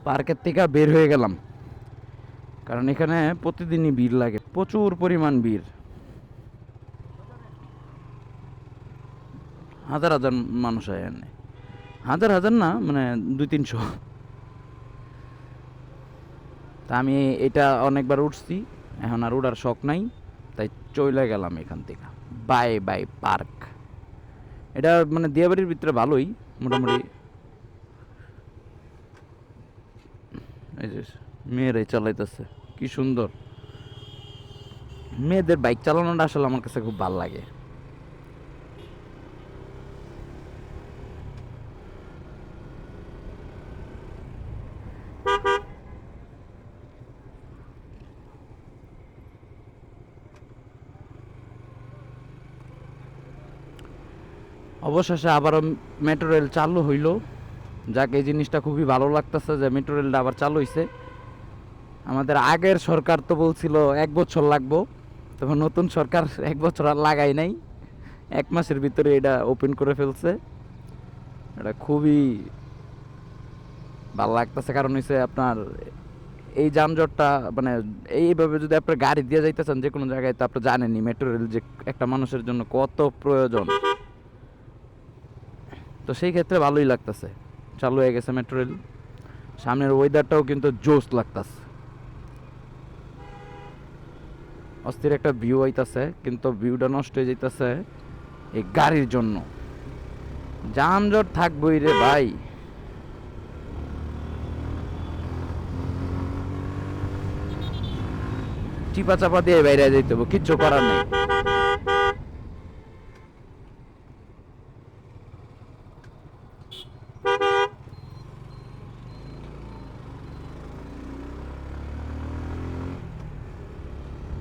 পার্কের থেকে বের হয়ে গেলাম, কারণ এখানে প্রতিদিনই ভিড় লাগে, প্রচুর পরিমাণ ভিড়। হাজার হাজার মানুষ হয় এখানে, হাজার হাজার না, মানে 200-300। তা আমি এটা অনেকবার উঠছি, এখন আর উড়ার শখ নাই, তাই চলে গেলাম এখান থেকে। বাই বাই পার্ক, এটা মানে দিয়াবাড়ির ভিতরে ভালোই মোটামুটি। এই যে মেয়েরাই চালাইতেছে, কি সুন্দর। মেয়েদের বাইক চালানোটা আসলে আমার কাছে খুব ভালো লাগে। অবশেষে আবারও মেট্রো রেল চালু হইল, যাক এই জিনিসটা খুবই ভালো লাগতেছে যে মেট্রো রেলটা আবার চালু হইছে। আমাদের আগের সরকার তো বলছিল 1 বছর লাগবো, তখন নতুন সরকার 1 বছর আর লাগাই নাই, 1 মাসের ভিতরে এটা ওপেন করে ফেলছে। এটা খুবই ভালো লাগতেছে, কারণ হচ্ছে আপনার এই যানজটটা মানে এইভাবে যদি আপনার গাড়ি দিয়ে যাইতেছেন যে কোনো জায়গায়, তো আপনি জানেনই মেট্রো রেল যে একটা মানুষের জন্য কত প্রয়োজন। তো সেই ক্ষেত্রে ভালোই লাগতেছে, চালু হয়ে গেছে মেট্রো রেল। সামনের ওয়েদারটাও কিন্তু জোস লাগতেছে, অস্থির একটা ভিউ হইতাছে, কিন্তু ভিউটা নষ্ট হয়ে যাইতেছে এই গাড়ির জন্য। যানজট থাকবই রে ভাই। চিপা চাপা দিয়ে বাইরে যাইতে হবে, কিচ্ছু করার নেই।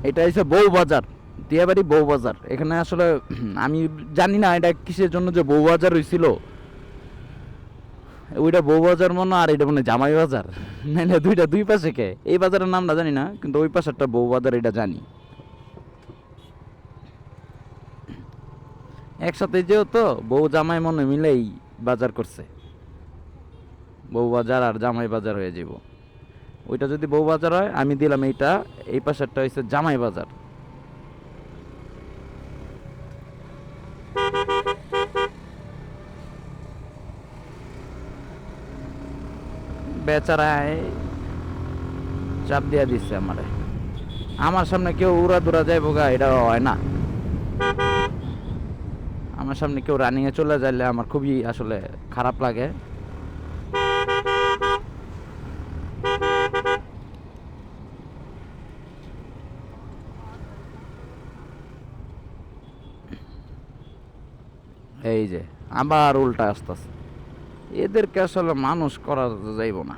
এটা হচ্ছে বউবাজার, দিয়াবাড়ি বউবাজার। এখানে আসলে আমি জানি না এটা কিসের জন্য যে বউবাজার হয়েছিল, ওইটা বউবাজার মনে, আর এটা মনে জামাই বাজার, নাইলে দুইটা দুই পাশে কে, এই বাজারের নামটা জানি না, কিন্তু ওই পাশেরটা বউবাজার এটা জানি। একসাথে যেহেতু বউ জামাই মনে মিলেই বাজার করছে, বউ বাজার আর জামাই বাজার হয়ে যাব। ওইটা যদি বউ বাজার হয়, আমি দিলাম এইটা, এই পাশেরটা হচ্ছে জামাই বাজার। বেচারায় চাপ দিয়া দিচ্ছে আমারে, আমার সামনে কেউ উড়া দুরা যাইবো গা, এটা হয় না। আমার সামনে কেউ রানিংয়ে চলে যাইলে আমার খুবই আসলে খারাপ লাগে। এই যে আবার উল্টা আসতেছে, এদেরকে আসলে মানুষ করা যাইব না,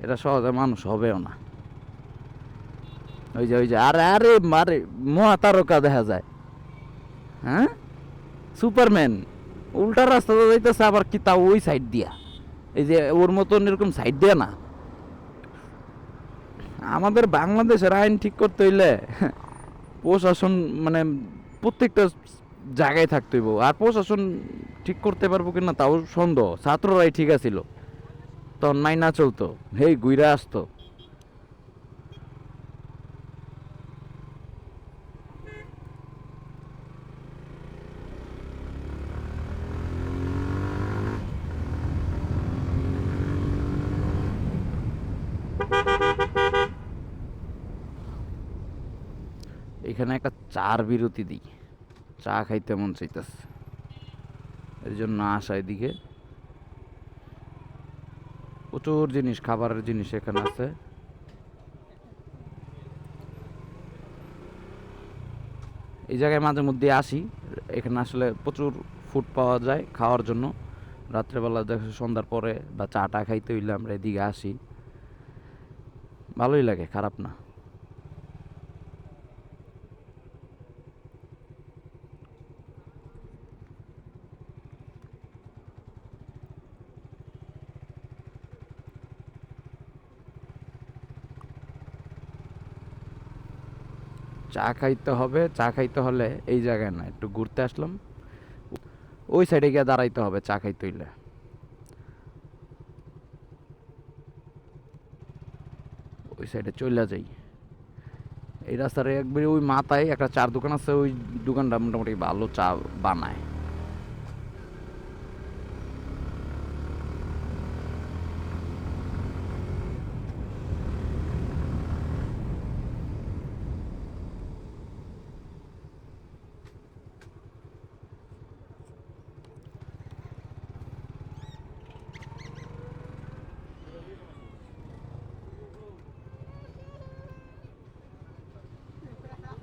এটা সহজে মানুষ হবেও না। ওই যে আরে আরে মারে, মহাতারকা দেখা যায়। হ্যাঁ, সুপারম্যান উল্টা রাস্তা যাইতেছে, আবার কি তা ওই সাইড দিয়া, এই যে ওর মতন এরকম সাইড দিয়া না। আমাদের বাংলাদেশের আইন ঠিক করতে হইলে প্রশাসন মানে প্রত্যেকটা জায়গায় থাকতে হইব, আর প্রশাসন ঠিক করতে পারবো কিনা তাও সন্দেহ। ছাত্ররাই ঠিক আছিল, তখন মাইনা চলতো, হেই গুইরা আসতো। এখানে একটা চার বিরতি দিই, চা খাইতে মন চাইতেছে, এর জন্য আসা এদিকে। প্রচুর জিনিস, খাবারের জিনিস এখানে আছে। এই জায়গায় মাঝে মধ্যে আসি, এখানে আসলে প্রচুর ফুড পাওয়া যায় খাওয়ার জন্য। রাত্রেবেলা দেখো সন্ধ্যার পরে বা চাটা খাইতে হইলে আমরা এদিকে আসি, ভালোই লাগে, খারাপ না। চা খাইতে হবে, চা খাইতে হলে এই জায়গায় না, একটু ঘুরতে আসলাম, ওই সাইডে গিয়ে দাঁড়াইতে হবে চা খাইতে হইলে। ওই সাইডে চলে যাই। এই রাস্তার একবারে ওই মাথায় একটা চার দোকান আছে, ওই দোকানটা মোটামুটি ভালো চা বানায়।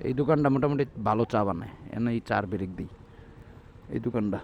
এই দোকানটা মোটামুটি ভালো চা বানায়, এনে এই চার ব্রেক দিই এই দোকানটা।